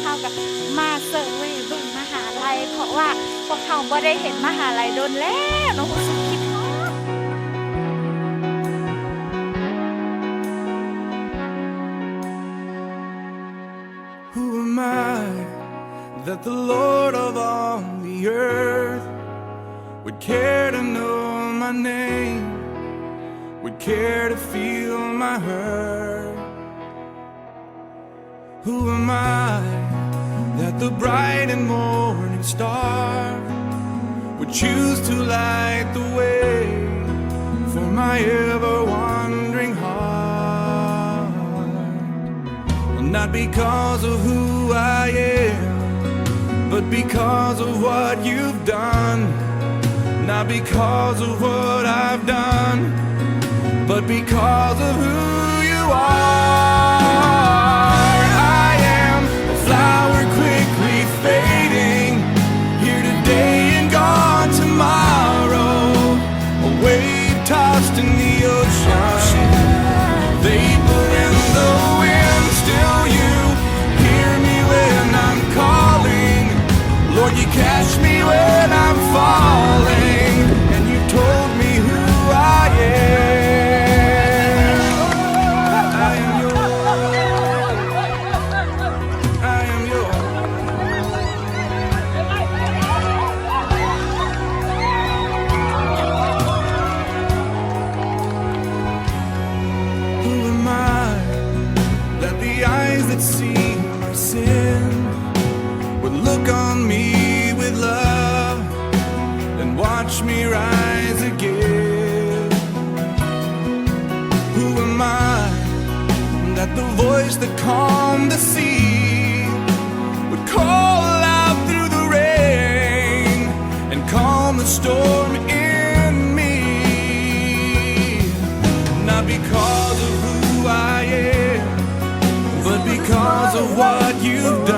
เขากับมาเซอร์เวยบึงมหาลัยเพราะว่าพวกเขาบ่ได้เห็นมหาลัยโดนแล้วน้องรู้สึกคิดฮอด Who am I that the Lord of all the earth would care to know my name, would care to feel my hurt? Who am I that the bright and morning star would choose to light the way for my ever-wandering heart? Well, not because of who I am, but because of what you've done. Not because of what I've done, but because of who you are. I am a flower quickly fading, here today and gone tomorrow, a wave tossed in the ocean, vapor in the wind. Still you hear me when I'm calling, Lord, you catch me when I'm falling, and you told me who I am. I am yours. I am yours. Who am I that the eyes that see my sin would look on me with love and watch me rise again? Who am I that the voice that calmed the sea would call out through the rain and calm the storm in me? Not because of who I am, but because of what you've done.